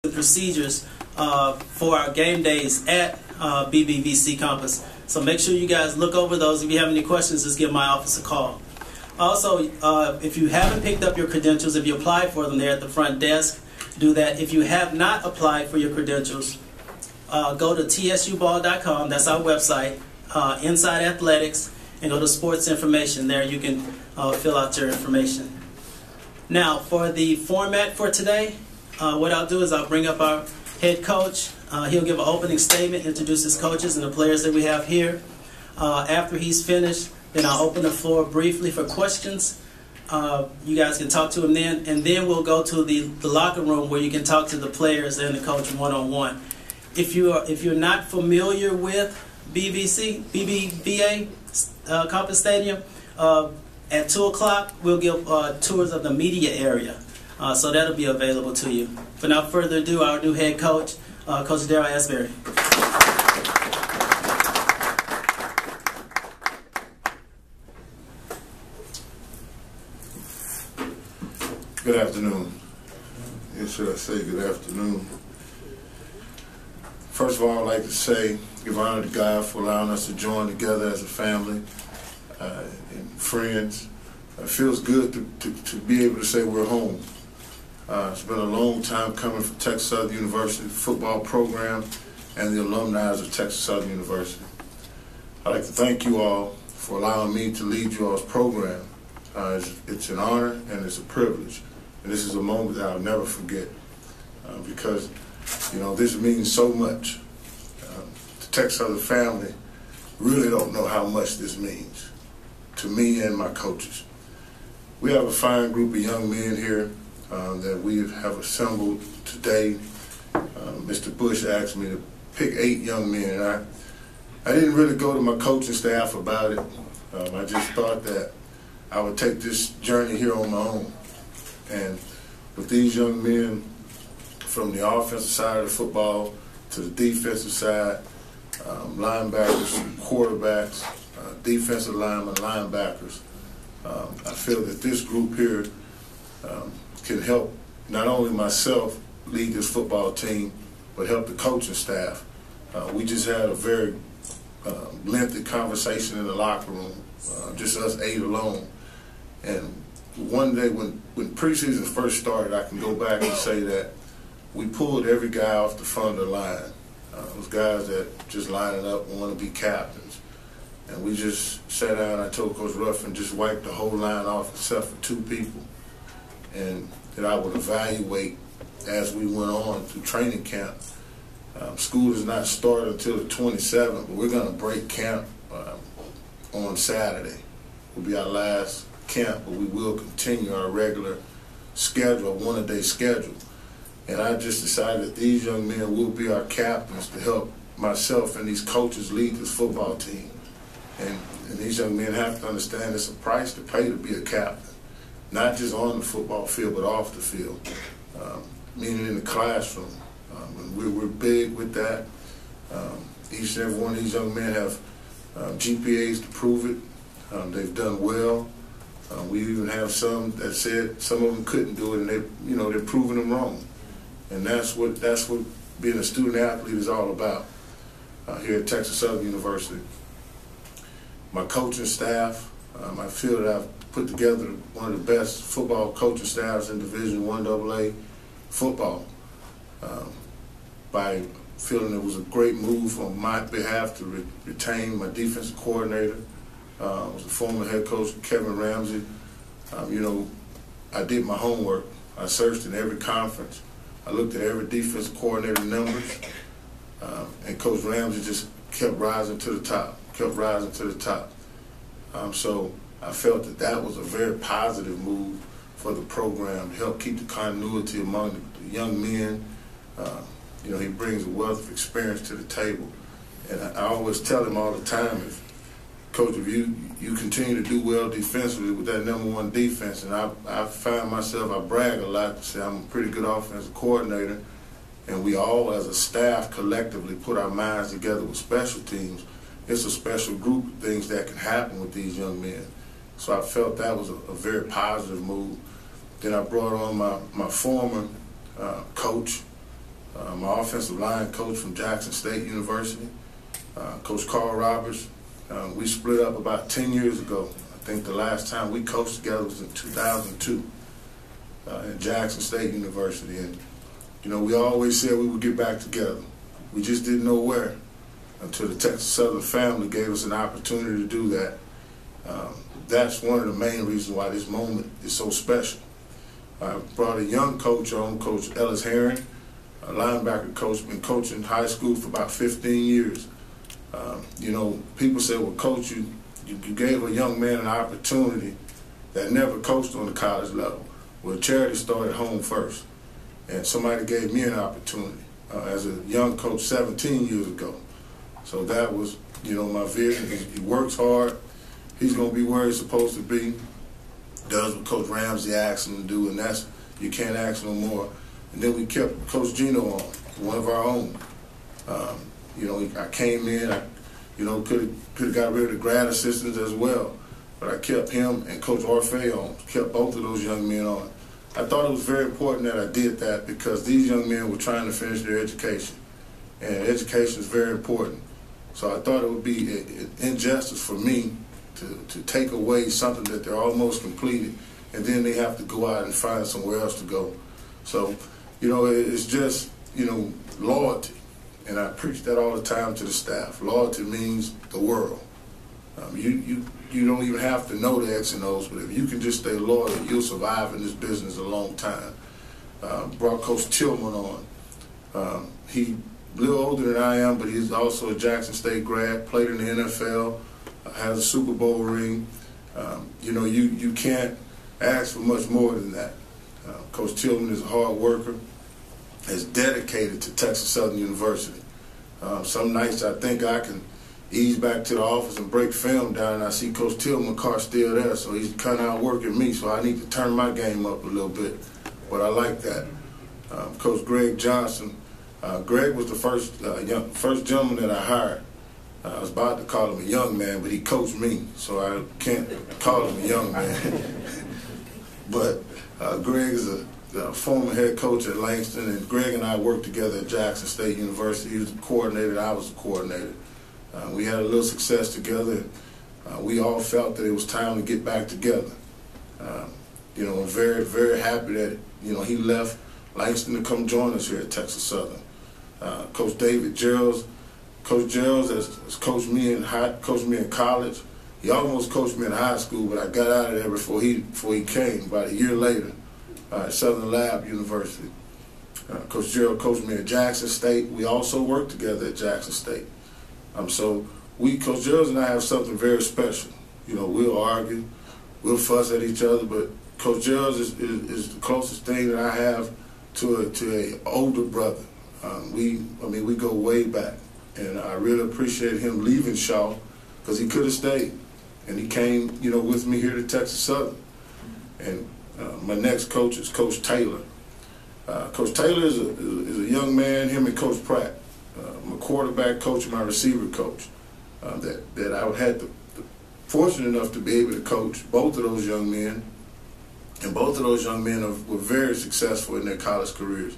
the procedures for our game days at BBVC campus. So make sure you guys look over those. If you have any questions, just give my office a call. Also, if you haven't picked up your credentials, if you applied for them, they're at the front desk. Do that. If you have not applied for your credentials, go to tsuball.com. That's our website. Inside Athletics, and go to Sports Information. There you can fill out your information. Now, for the format for today, what I'll do is I'll bring up our head coach. He'll give an opening statement, introduce his coaches and the players that we have here. After he's finished, then I'll open the floor briefly for questions. You guys can talk to him then, and then we'll go to the locker room where you can talk to the players and the coach one-on-one. If you're not familiar with BBVA Campus Stadium, at 2 o'clock we'll give tours of the media area, so that'll be available to you. Without further ado, our new head coach, Coach Darrell Asberry. Good afternoon. Yes, should I say good afternoon? First of all, I'd like to say, give honor to God for allowing us to join together as a family and friends. It feels good to be able to say we're home. It's been a long time coming for Texas Southern University football program and the alumni of Texas Southern University. I'd like to thank you all for allowing me to lead you all's program. It's an honor and it's a privilege. And this is a moment that I'll never forget because, you know, this means so much. The Texas Southern family really don't know how much this means to me and my coaches. We have a fine group of young men here that we have assembled today. Mr. Bush asked me to pick 8 young men, and I didn't really go to my coaching staff about it. I just thought that I would take this journey here on my own. And with these young men, from the offensive side of the football to the defensive side, linebackers, quarterbacks, defensive linemen, linebackers, I feel that this group here can help not only myself lead this football team, but help the coaching staff. We just had a very lengthy conversation in the locker room, just us 8 alone. And one day when preseason first started, I can go back and say that we pulled every guy off the front of the line. Those guys that just lining up and want to be captains. And we just sat down, I told Coach Ruffin, just wiped the whole line off except for 2 people. And that I would evaluate as we went on through training camp. School does not start until the 27th, but we're going to break camp on Saturday. Will be our last camp, but we will continue our regular schedule, one-a-day schedule. And I just decided that these young men will be our captains to help myself and these coaches lead this football team. And these young men have to understand it's a price to pay to be a captain, not just on the football field, but off the field, meaning in the classroom. And we're big with that. Each and every one of these young men have GPAs to prove it. They've done well. We even have some that said some of them couldn't do it, and they're proving them wrong. And that's what being a student athlete is all about here at Texas Southern University. My coaching staff, I feel that I've put together one of the best football coaching staffs in Division I AA football by feeling it was a great move on my behalf to retain my defensive coordinator. Was the former head coach, Kevin Ramsey. I did my homework. I searched in every conference. I looked at every defensive coordinator numbers, and Coach Ramsey just kept rising to the top, so I felt that was a very positive move for the program to help keep the continuity among the young men. He brings a wealth of experience to the table. And I always tell him all the time, Coach, if you continue to do well defensively with that #1 defense, and I find myself, I brag a lot to say I'm a pretty good offensive coordinator, and we all as a staff collectively put our minds together with special teams, it's a special group of things that can happen with these young men. So I felt that was a very positive move. Then I brought on my former coach, my offensive line coach from Jackson State University, Coach Carl Roberts. We split up about 10 years ago. I think the last time we coached together was in 2002 at Jackson State University. And, you know, we always said we would get back together. We just didn't know where until the Texas Southern family gave us an opportunity to do that. That's one of the main reasons why this moment is so special. I brought a young coach on, Coach Ellis Herring, a linebacker coach, been coaching high school for about 15 years. You know, people say, well, Coach, you gave a young man an opportunity that never coached on the college level. Well, charity started home first, and somebody gave me an opportunity as a young coach 17 years ago. So that was, you know, my vision. He works hard. He's going to be where he's supposed to be. Does what Coach Ramsey asked him to do, and that's, you can't ask no more. And then we kept Coach Gino on, one of our own. You know, I came in, you know, could have got rid of the grad assistants as well, but I kept him and Coach Orfei on, kept both of those young men on. I thought it was very important that I did that because these young men were trying to finish their education, and education is very important. So I thought it would be an injustice for me to take away something that they're almost completed, and then they have to go out and find somewhere else to go. So, you know, it's just, you know, loyalty. And I preach that all the time to the staff. Loyalty means the world. You don't even have to know the X and O's, but if you can just stay loyal, you'll survive in this business a long time. Brought Coach Tillman on. He a little older than I am, but he's also a Jackson State grad, played in the NFL, has a Super Bowl ring. You know, you can't ask for much more than that. Coach Tillman is a hard worker, is dedicated to Texas Southern University. Some nights I think I can ease back to the office and break film down, and I see Coach Tillman's car still there, so he's kind of outworking me, so I need to turn my game up a little bit. But I like that. Coach Greg Johnson. Greg was the first gentleman that I hired. I was about to call him a young man, but he coached me, so I can't call him a young man. But Greg is a former head coach at Langston, and Greg and I worked together at Jackson State University. He was the coordinator, I was the coordinator. We had a little success together. We all felt that it was time to get back together. You know, I'm very, very happy that, you know, he left Langston to come join us here at Texas Southern. Coach David Geralds. Coach Geralds has coached me in college. He almost coached me in high school, but I got out of there before he came, about a year later, at Southern Lab University. Coach Gerald coached me at Jackson State. We also worked together at Jackson State. So Coach Gerald and I have something very special. You know, we'll argue, we'll fuss at each other, but Coach Gerald is the closest thing that I have to an older brother. We go way back, and I really appreciate him leaving Shaw because he could have stayed, and he came, you know, with me here to Texas Southern. And my next coach is Coach Taylor. Coach Taylor is a young man, him and Coach Pratt, my quarterback coach and my receiver coach, that I had the fortunate enough to be able to coach both of those young men, and both of those young men were very successful in their college careers.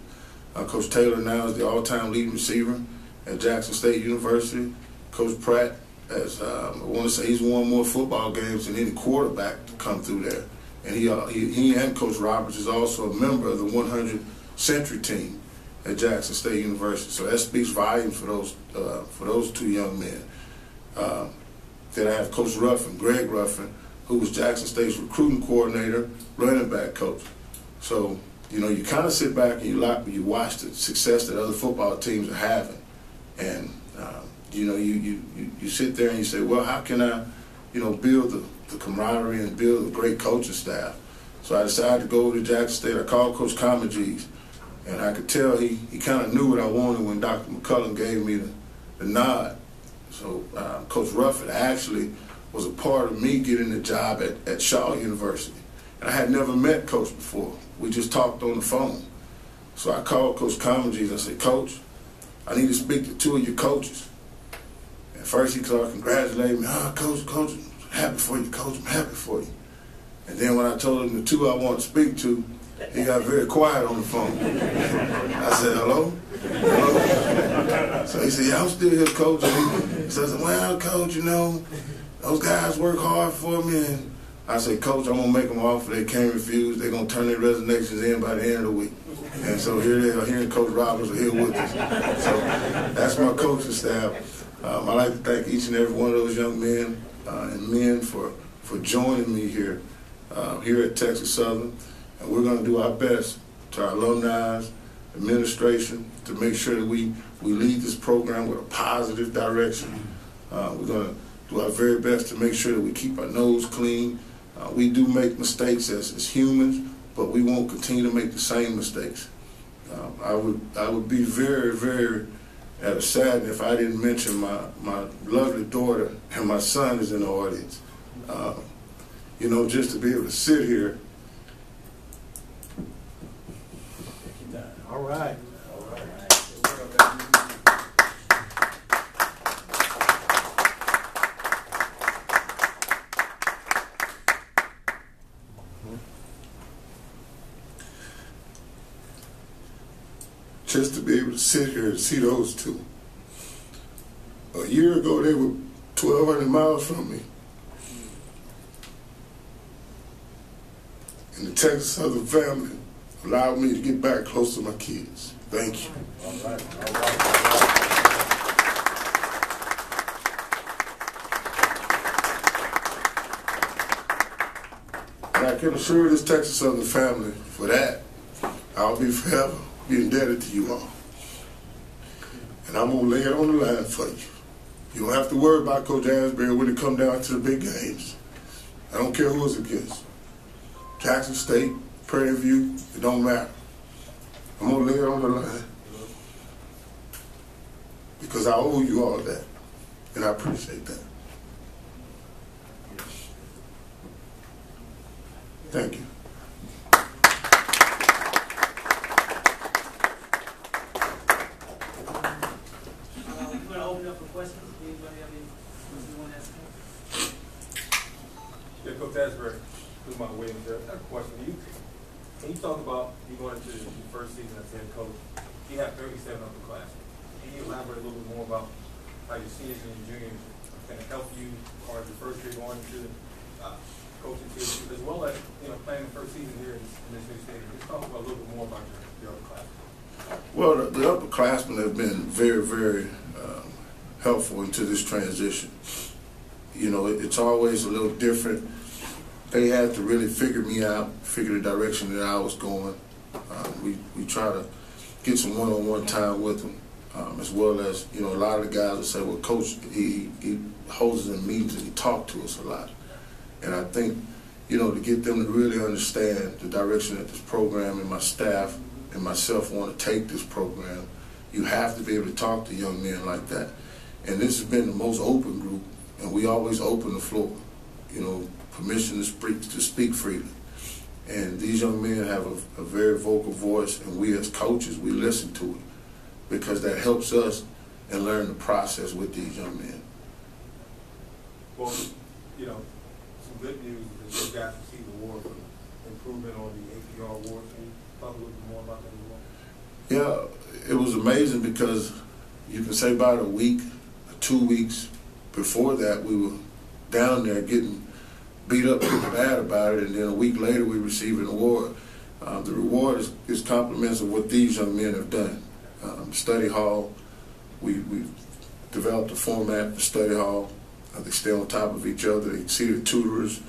Coach Taylor now is the all-time leading receiver at Jackson State University. Coach Pratt, I want to say he's won more football games than any quarterback to come through there. And he and Coach Roberts is also a member of the 100 Century team at Jackson State University. So that speaks volumes for those two young men. Then I have Coach Ruffin, Greg Ruffin, who was Jackson State's recruiting coordinator, running back coach. So, you know, you kind of sit back and you watch the success that other football teams are having. And, you know, you sit there and you say, well, how can I, you know, build the camaraderie and build a great coaching staff? So I decided to go over to Jackson State. I called Coach Comagese, and I could tell he kind of knew what I wanted when Dr. McCullum gave me the nod. So Coach Ruffin actually was a part of me getting the job at Shaw University. And I had never met Coach before. We just talked on the phone. So I called Coach Comagese. I said, Coach, I need to speak to two of your coaches. At first he started congratulating me. Oh, Coach, I'm happy for you, Coach. I'm happy for you. And then when I told him the two I want to speak to, he got very quiet on the phone. I said, hello? Hello? So he said, yeah, I'm still here, coach. And he says, well, coach, you know, those guys work hard for me. And I said, coach, I'm going to make them offer. They can't refuse. They're going to turn their resignations in by the end of the week. And so here they are, here and Coach Roberts are here with us. So that's my coaching staff. I'd like to thank each and every one of those young men and men for joining me here at Texas Southern. And we're going to do our best to our alumni, administration, to make sure that we lead this program with a positive direction. We're going to do our very best to make sure that we keep our nose clean. We do make mistakes as humans, but we won't continue to make the same mistakes. I would be very, very saddened if I didn't mention my lovely daughter, and my son is in the audience. You know, just to be able to sit here. All right. Just to be able to sit here and see those two. A year ago, they were 1,200 miles from me. And the Texas Southern family allowed me to get back close to my kids. Thank you. All right. All right. And I can assure this Texas Southern family, for that, I'll be forever be indebted to you all. And I'm going to lay it on the line for you. You don't have to worry about Coach Asberry when it comes down to the big games. I don't care who it's against. Jackson State, Prairie View, it don't matter. I'm going to lay it on the line because I owe you all that, and I appreciate that. Thank you. Yeah, Coach Asberry, this is Michael Williams there. I have a question for you. Can you talk about you going into your first season as head coach? You have 37 upperclassmen. Can you elaborate a little bit more about how your seniors and your juniors can help you as your first year going into coaching season, as well as playing the first season here in this new stadium? Just talk about a little bit more about your upperclassmen. Well, the upperclassmen have been very, very helpful into this transition. You know, it's always a little different. They had to really figure me out, figure the direction that I was going. We try to get some one-on-one time with them, as well as, a lot of the guys will say, well, Coach, he holds us in meetings and he talks to us a lot. And I think, to get them to really understand the direction that this program and my staff and myself want to take this program, you have to be able to talk to young men like that. And this has been the most open group, and we always open the floor, permission to speak freely. And these young men have a very vocal voice, and we as coaches, we listen to it because that helps us and learn the process with these young men. Well, some good news is that you guys received an award for improvement on the APR award. Can you talk a little bit more about that award? Yeah, it was amazing because you can say about a week, 2 weeks before that, we were down there getting beat up pretty bad about it, and then a week later we received an award. The reward is compliments of what these young men have done. Study hall, we've developed a format for study hall. They stay on top of each other. They see the tutors.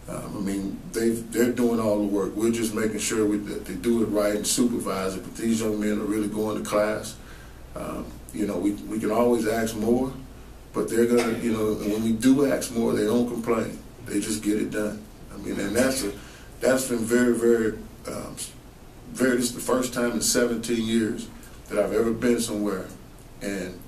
They're doing all the work. We're just making sure that they do it right and supervise it. But these young men are really going to class. We can always ask more, but they're gonna, when we do ask more, they don't complain. They just get it done. And that's been very, very, this is the first time in 17 years that I've ever been somewhere, and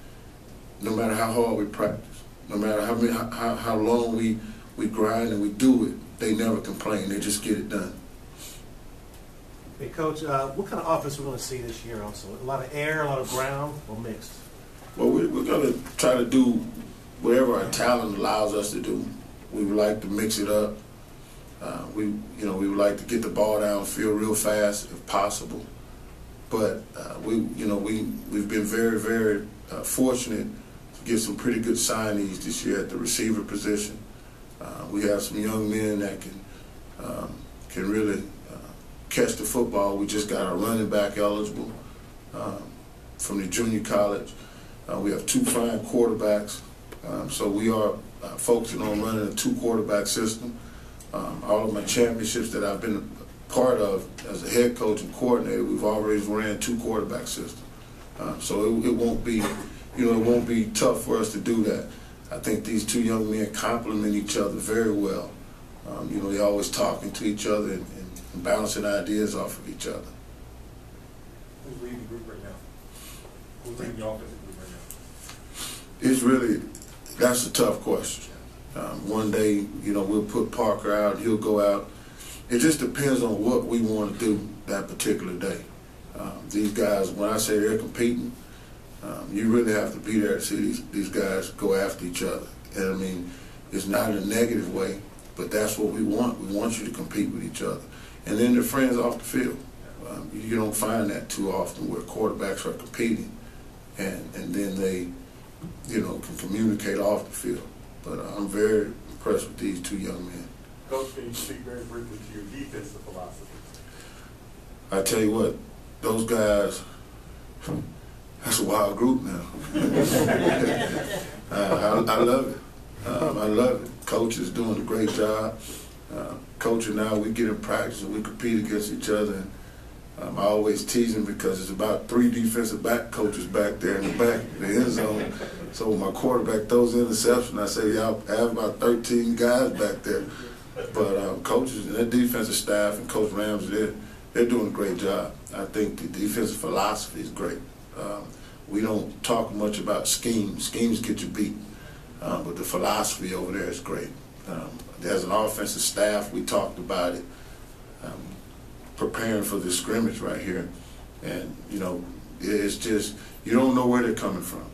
no matter how hard we practice, no matter how long we grind and we do it, they never complain. They just get it done. Hey, Coach, what kind of offense we're going to see this year also? A lot of air, a lot of ground, or mixed? Well, we're going to try to do whatever our talent allows us to do. We would like to mix it up. We would like to get the ball downfield real fast if possible. But we've been very, very fortunate to get some pretty good signees this year at the receiver position. We have some young men that can really catch the football. We just got a running back eligible from the junior college. We have 2 fine quarterbacks. So we are focusing on running a 2-quarterback system. All of my championships that I've been part of as a head coach and coordinator, we've always ran 2-quarterback system. So it won't be, it won't be tough for us to do that. I think these 2 young men complement each other very well. They're always talking to each other and bouncing ideas off of each other. Who's leading the group right now? Who's leading the offensive group right now? That's a tough question. One day, we'll put Parker out, he'll go out. It just depends on what we want to do that particular day. These guys, when I say they're competing, you really have to be there to see these guys go after each other. And I mean, it's not in a negative way, but that's what we want. We want you to compete with each other. And then they're friends off the field. You don't find that too often where quarterbacks are competing and then they, can communicate off the field. But I'm very impressed with these 2 young men. Coach, can you speak very briefly to your defensive philosophy? I tell you what, those guys, that's a wild group now. I love it. I love it. Coach is doing a great job. Coaching now, we get in practice and we compete against each other. And I always tease him because it's about 3 defensive back coaches back there in the back of the end zone. So when my quarterback throws an interception, I say, yeah, I have about 13 guys back there. But coaches and their defensive staff and Coach Ramsey, they're doing a great job. I think the defensive philosophy is great. We don't talk much about schemes. Schemes get you beat. But the philosophy over there is great. As an offensive staff, we talked about it, preparing for the scrimmage right here. And, it's just, you don't know where they're coming from.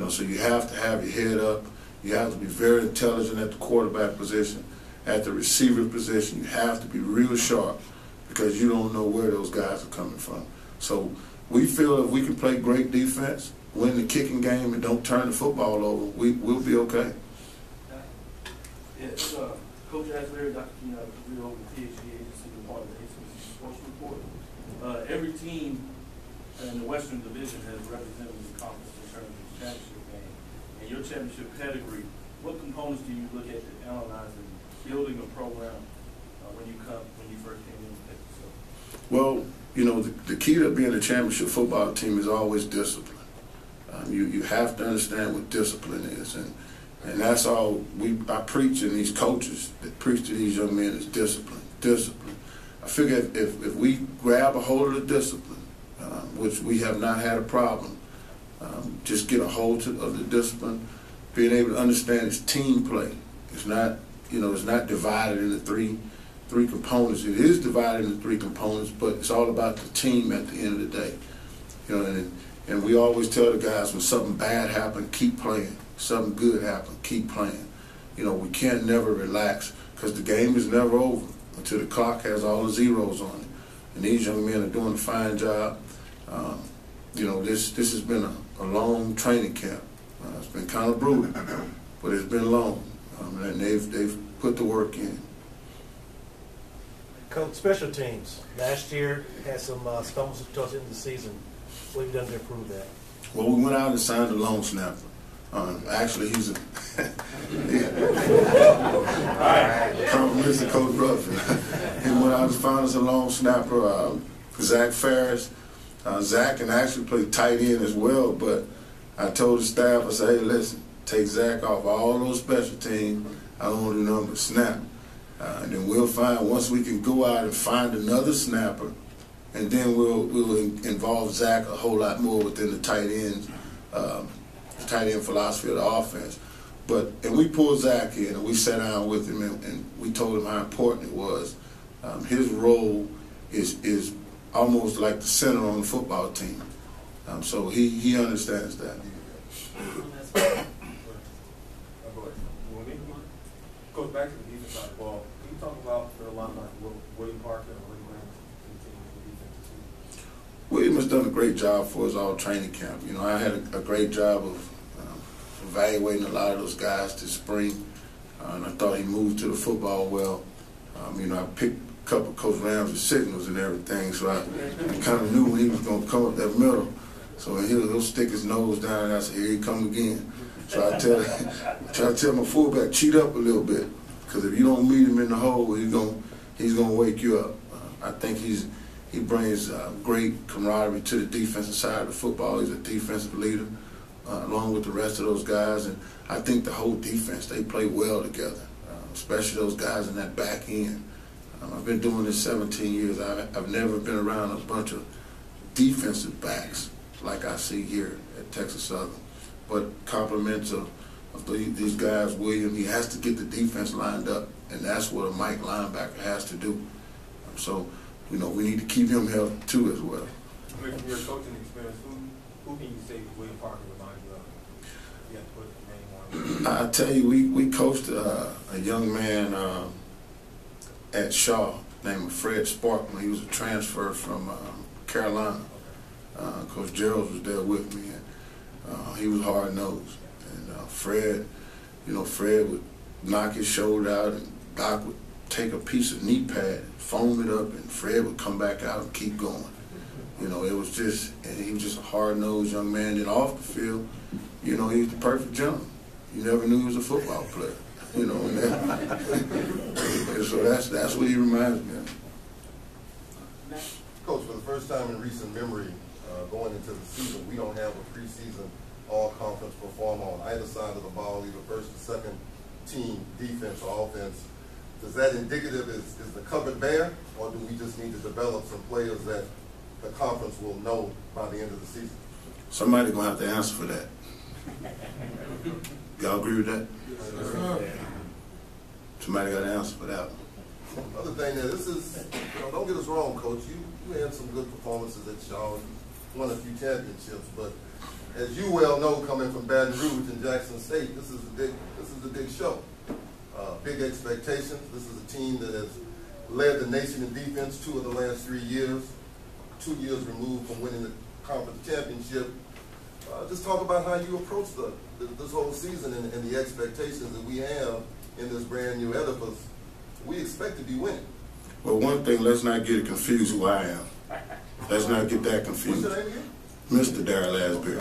So you have to have your head up. You have to be very intelligent at the quarterback position. At the receiver position, you have to be real sharp because you don't know where those guys are coming from. So we feel if we can play great defense, win the kicking game, and don't turn the football over, we'll be okay. Yes, Coach Asberry, Dr. Keenan, we're over the PhD agency, part of the ACC Sports Report. Every team in the Western Division has represented the conference in terms of the championship game. And your championship pedigree, what components do you look at to analyze in building a program when you first came in with yourself? Well, the key to being a championship football team is always discipline. You have to understand what discipline is, and that's all I preach, and these coaches that preach to these young men is discipline. Discipline. I figure if we grab a hold of the discipline, which we have not had a problem, just get a hold of the discipline, being able to understand it's team play. It's not, it's not divided into three components. It is divided into 3 components, but it's all about the team at the end of the day. And we always tell the guys when something bad happens, keep playing. Something good happens, keep playing. We can't never relax because the game is never over until the clock has all the zeros on it. And these young men are doing a fine job. This has been a long training camp. It's been kind of brutal, but it's been long. And they've put the work in. Coach, special teams. Last year had some stumbles towards the end of the season. What have you done to improve that? Well, we went out and signed a long snapper. Actually, he's a compliments to Coach Ruffin. He went out and found us a long snapper, Zach Ferris. Zach can actually play tight end as well, but I told the staff, I said, hey, listen, take Zach off all those special teams. I don't want to do nothing but snap. And then we'll find, once we can go out and find another snapper, and then we'll involve Zach a whole lot more within the tight end philosophy of the offense. And we pulled Zach in, and we sat down with him, and we told him how important it was. His role is almost like the center on the football team. So he understands that. Coach, back to the defense side of the ball. Can you talk about for a lot like William Parker and William Graham and team defense this season? William has done a great job for us all training camp. You know, I had a great job of evaluating a lot of those guys this spring, and I thought he moved to the football well. You know, I picked a couple of Coach Ramsey's signals and everything, so I kind of knew when he was going to come up that middle. So he'll stick his nose down, and I said, here he come again. So I try to tell my fullback, cheat up a little bit, because if you don't meet him in the hole, he's gonna wake you up. I think he brings great camaraderie to the defensive side of the football. He's a defensive leader, along with the rest of those guys, and I think the whole defense, they play well together, especially those guys in that back end. I've been doing this 17 years. I've never been around a bunch of defensive backs like I see here at Texas Southern. But compliments of these guys, William, he has to get the defense lined up, and that's what a Mike linebacker has to do. So, you know, we need to keep him healthy too as well. I mean, from your coaching experience, who can you say William Parker reminds you of? You have to put the name on. I tell you, we coached a young man at Shaw named Fred Sparkman. He was a transfer from Carolina. Coach Gerald was there with me, and he was hard-nosed. And Fred would knock his shoulder out, and Doc would take a piece of knee pad, foam it up, and Fred would come back out and keep going. You know, it was just, and he was just a hard-nosed young man. Then off the field, you know, he was the perfect gentleman. You never knew he was a football player. You know, and so that's what he reminds me of. Coach, for the first time in recent memory, going into the season, we don't have a preseason all-conference performer on either side of the ball, either first or second team, defense or offense. Is that indicative, is the cupboard bare, or do we just need to develop some players that the conference will know by the end of the season? Somebody's going to have to answer for that. Y'all agree with that? Yes, sir. Somebody got to answer for that one. Another thing that this is, don't get us wrong, Coach. You had some good performances at Shaw. You won a few championships, but as you well know, coming from Baton Rouge and Jackson State, this is a big show. Big expectations. This is a team that has led the nation in defense 2 of the last 3 years, 2 years removed from winning the conference championship. Just talk about how you approach this whole season and the expectations that we have in this brand new edifice. We expect to be winning. Well, one thing, let's not get it confused who I am. Let's not get that confused. What's your name again? Mr. Darrell Asberry.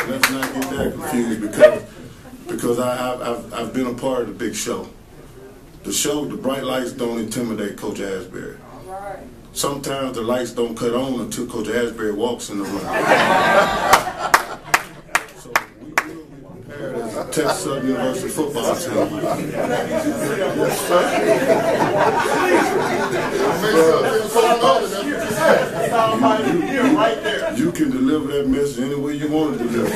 Let's not get that confused because I've been a part of the big show. The bright lights don't intimidate Coach Asberry. Sometimes the lights don't cut on until Coach Asberry walks in the room. So we will be prepared as a Texas Southern University football team. Yes, sir. You can deliver that message any way you want to deliver it.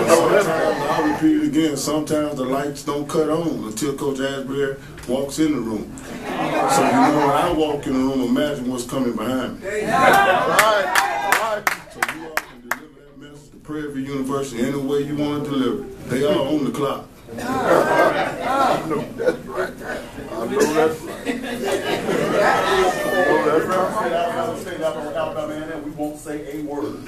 Sometimes, I'll repeat it again, sometimes the lights don't cut on until Coach Asberry walks in the room. So you know when I walk in the room, imagine what's coming behind me. So you all can deliver that message to Prairie View University any way you want to deliver it. They are on the clock. I know that's right. I know that's right. Alabama, we won't say a word.